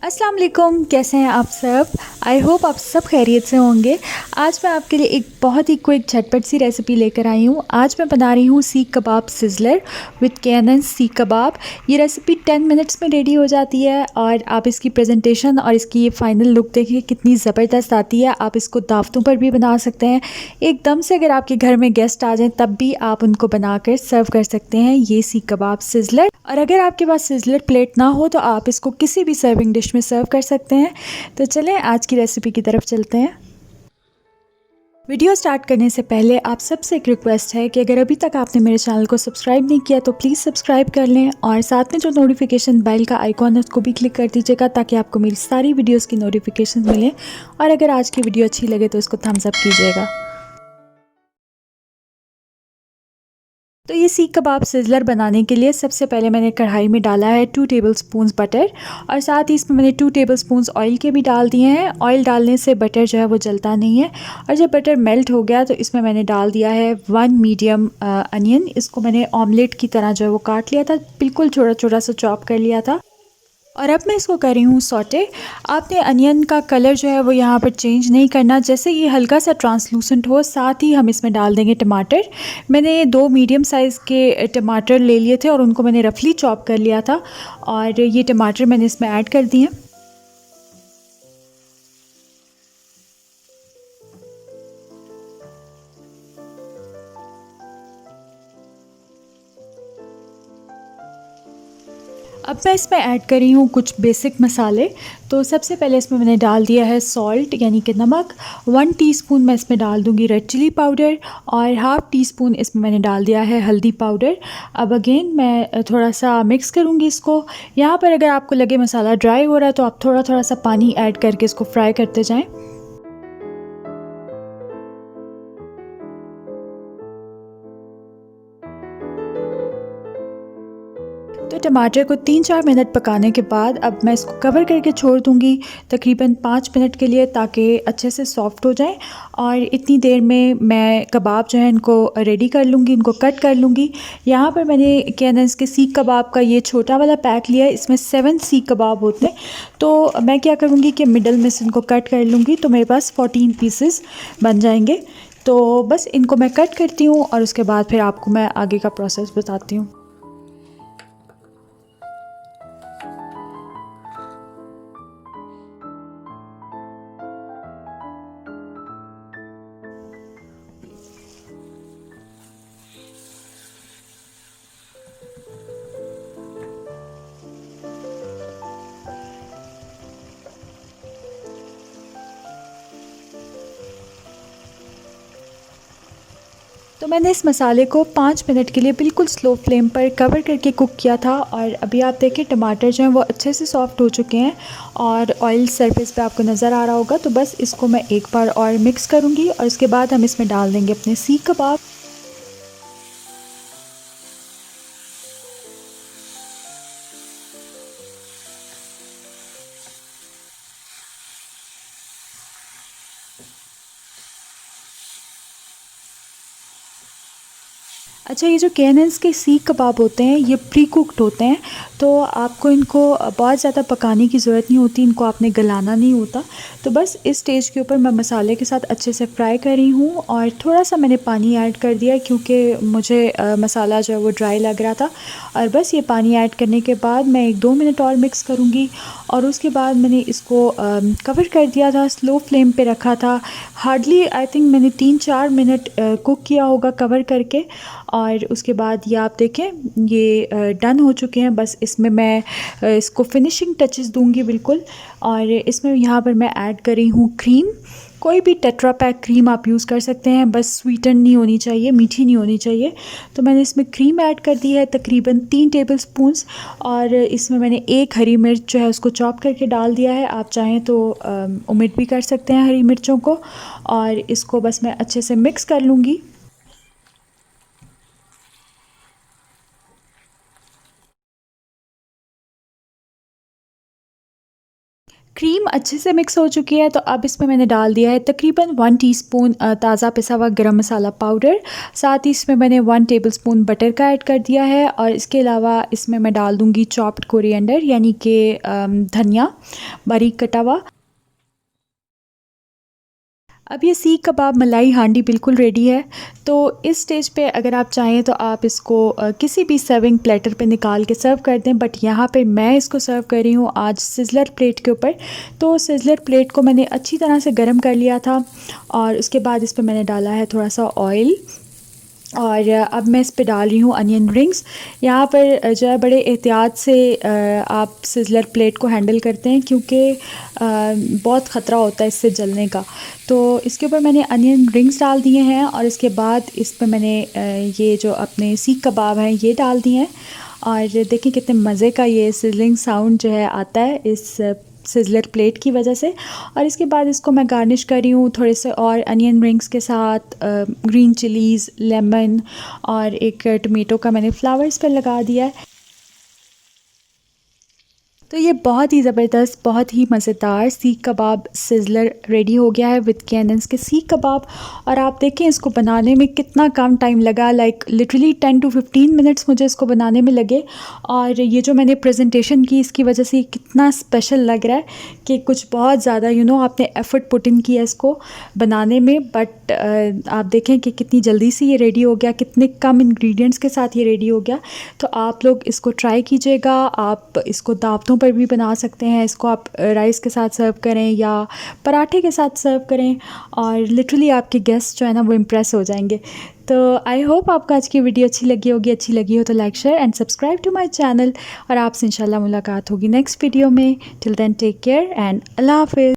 अस्सलाम वालेकुम, कैसे हैं आप सब। आई होप आप सब खैरियत से होंगे। आज मैं आपके लिए एक बहुत ही क्विक झटपट सी रेसिपी लेकर आई हूँ। आज मैं बना रही हूँ सीख कबाब सिज़लर विद कैनन सीख कबाब। ये रेसिपी 10 मिनट्स में रेडी हो जाती है और आप इसकी प्रेजेंटेशन और इसकी ये फाइनल लुक देखिए कितनी ज़बरदस्त आती है। आप इसको दावतों पर भी बना सकते हैं। एकदम से अगर आपके घर में गेस्ट आ जाएँ तब भी आप उनको बनाकर सर्व कर सकते हैं ये सीख कबाब सिज़लर। और अगर आपके पास सिज़लर प्लेट ना हो तो आप इसको किसी भी सर्विंग डिश में सर्व कर सकते हैं। तो चलें आज की रेसिपी की तरफ चलते हैं। वीडियो स्टार्ट करने से पहले आप सबसे एक रिक्वेस्ट है कि अगर अभी तक आपने मेरे चैनल को सब्सक्राइब नहीं किया तो प्लीज़ सब्सक्राइब कर लें और साथ में जो नोटिफिकेशन बेल का आइकॉन है उसको भी क्लिक कर दीजिएगा ताकि आपको मेरी सारी वीडियोस की नोटिफिकेशन मिलें। और अगर आज की वीडियो अच्छी लगे तो इसको थम्स अप कीजिएगा। तो ये सीख कबाब सिज़लर बनाने के लिए सबसे पहले मैंने कढ़ाई में डाला है 2 टेबलस्पून बटर और साथ ही इसमें मैंने 2 टेबलस्पून ऑयल के भी डाल दिए हैं। ऑयल डालने से बटर जो है वो जलता नहीं है। और जब बटर मेल्ट हो गया तो इसमें मैंने डाल दिया है 1 मीडियम अनियन। इसको मैंने ऑमलेट की तरह जो है वो काट लिया था, बिल्कुल छोटा छोटा सा चॉप कर लिया था। और अब मैं इसको कर रही हूँ सौटे। आपने अनियन का कलर जो है वो यहाँ पर चेंज नहीं करना, जैसे ये हल्का सा ट्रांसलूसेंट हो साथ ही हम इसमें डाल देंगे टमाटर। मैंने 2 मीडियम साइज़ के टमाटर ले लिए थे और उनको मैंने रफली चॉप कर लिया था और ये टमाटर मैंने इसमें ऐड कर दिए। अब मैं इसमें ऐड कर रही हूँ कुछ बेसिक मसाले। तो सबसे पहले इसमें मैंने डाल दिया है सॉल्ट यानी कि नमक। 1 टीस्पून मैं इसमें डाल दूँगी रेड चिली पाउडर और हाफ़ टी स्पून इसमें मैंने डाल दिया है हल्दी पाउडर। अब अगेन मैं थोड़ा सा मिक्स करूँगी इसको। यहाँ पर अगर आपको लगे मसाला ड्राई हो रहा है तो आप थोड़ा थोड़ा सा पानी ऐड करके इसको फ्राई करते जाएँ। तो टमाटर को 3-4 मिनट पकाने के बाद अब मैं इसको कवर करके छोड़ दूँगी तकरीबन 5 मिनट के लिए ताकि अच्छे से सॉफ़्ट हो जाएँ। और इतनी देर में मैं कबाब जो है इनको रेडी कर लूँगी, इनको कट कर लूँगी। यहाँ पर मैंने कैनन्स के सीख कबाब का ये छोटा वाला पैक लिया है, इसमें 7 सीख कबाब होते हैं। तो मैं क्या करूँगी कि मिडल में से इनको कट कर लूँगी तो मेरे पास 14 पीसेस बन जाएंगे। तो बस इनको मैं कट करती हूँ और उसके बाद फिर आपको मैं आगे का प्रोसेस बताती हूँ। तो मैंने इस मसाले को 5 मिनट के लिए बिल्कुल स्लो फ्लेम पर कवर करके कुक किया था और अभी आप देखिए टमाटर जो हैं वो अच्छे से सॉफ़्ट हो चुके हैं और ऑयल सरफेस पे आपको नज़र आ रहा होगा। तो बस इसको मैं एक बार और मिक्स करूँगी और उसके बाद हम इसमें डाल देंगे अपने सीख कबाब। अच्छा, ये जो कैनन्स के सीख कबाब होते हैं ये प्री कुक्ड होते हैं, तो आपको इनको बहुत ज़्यादा पकाने की ज़रूरत नहीं होती, इनको आपने गलाना नहीं होता। तो बस इस स्टेज के ऊपर मैं मसाले के साथ अच्छे से फ्राई कर रही हूँ और थोड़ा-सा मैंने पानी ऐड कर दिया क्योंकि मुझे मसाला जो है वो ड्राई लग रहा था। और बस ये पानी ऐड करने के बाद मैं 1-2 मिनट और मिक्स करूँगी और उसके बाद मैंने इसको कवर कर दिया था, स्लो फ्लेम पे रखा था। हार्डली आई थिंक मैंने 3-4 मिनट कुक किया होगा कवर करके। और उसके बाद ये आप देखें ये डन हो चुके हैं। बस इसमें मैं इसको फिनिशिंग टचेस दूंगी बिल्कुल। और इसमें यहाँ पर मैं ऐड कर रही हूँ क्रीम। कोई भी टेट्रा पैक क्रीम आप यूज़ कर सकते हैं, बस स्वीटन नहीं होनी चाहिए, मीठी नहीं होनी चाहिए। तो मैंने इसमें क्रीम ऐड कर दी है तकरीबन 3 टेबलस्पून्स। और इसमें मैंने एक हरी मिर्च जो है उसको चॉप करके डाल दिया है। आप चाहें तो ओमिट भी कर सकते हैं हरी मिर्चों को। और इसको बस मैं अच्छे से मिक्स कर लूँगी। क्रीम अच्छे से मिक्स हो चुकी है, तो अब इसमें मैंने डाल दिया है तकरीबन 1 टीस्पून ताज़ा पिसा हुआ गरम मसाला पाउडर। साथ ही इसमें मैंने 1 टेबलस्पून बटर का ऐड कर दिया है, और इसके अलावा इसमें मैं डाल दूँगी चॉप्ड कोरिएंडर यानी कि धनिया बारीक कटा हुआ। अब ये सीख कबाब मलाई हांडी बिल्कुल रेडी है। तो इस स्टेज पे अगर आप चाहें तो आप इसको किसी भी सर्विंग प्लेटर पे निकाल के सर्व कर दें, बट यहाँ पे मैं इसको सर्व कर रही हूँ आज सिज़लर प्लेट के ऊपर। तो सिज़लर प्लेट को मैंने अच्छी तरह से गर्म कर लिया था, और उसके बाद इस पे मैंने डाला है थोड़ा सा ऑयल, और अब मैं इस पे डाल रही हूँ अनियन रिंग्स। यहाँ पर जो है बड़े एहतियात से आप सिज़लर प्लेट को हैंडल करते हैं, क्योंकि बहुत ख़तरा होता है इससे जलने का। तो इसके ऊपर मैंने अनियन रिंग्स डाल दिए हैं, और इसके बाद इस पर मैंने ये जो अपने सीख कबाब हैं ये डाल दिए हैं। और देखिए कितने मज़े का ये सिजलिंग साउंड जो है आता है इस सिज़लर प्लेट की वजह से। और इसके बाद इसको मैं गार्निश कर रही हूँ थोड़े से और अनियन रिंग्स के साथ, ग्रीन चिलीज़, लेमन, और एक टमेटो का मैंने फ्लावर्स पर लगा दिया है। तो ये बहुत ही ज़बरदस्त, बहुत ही मज़ेदार सीख कबाब सिज़लर रेडी हो गया है विद कैनेंस के सीख कबाब। और आप देखें इसको बनाने में कितना कम टाइम लगा, लाइक लिटरली 10 to 15 मिनट्स मुझे इसको बनाने में लगे। और ये जो मैंने प्रेजेंटेशन की इसकी वजह से कितना स्पेशल लग रहा है कि कुछ बहुत ज़्यादा आपने एफ़र्ट पुट इन किया इसको बनाने में। बट आप देखें कि कितनी जल्दी से ये रेडी हो गया, कितने कम इंग्रेडिएंट्स के साथ ये रेडी हो गया। तो आप लोग इसको ट्राई कीजिएगा। आप इसको दावतों पर भी बना सकते हैं, इसको आप राइस के साथ सर्व करें या पराठे के साथ सर्व करें, और लिटरली आपके गेस्ट जो है ना वो इम्प्रेस हो जाएंगे। तो आई होप आपको आज की वीडियो अच्छी लगी होगी। अच्छी लगी हो तो like, share and subscribe to my channel, और आपसे इंशाल्लाह मुलाकात होगी नेक्स्ट वीडियो में। Till then take care and अल्लाह हाफिज़।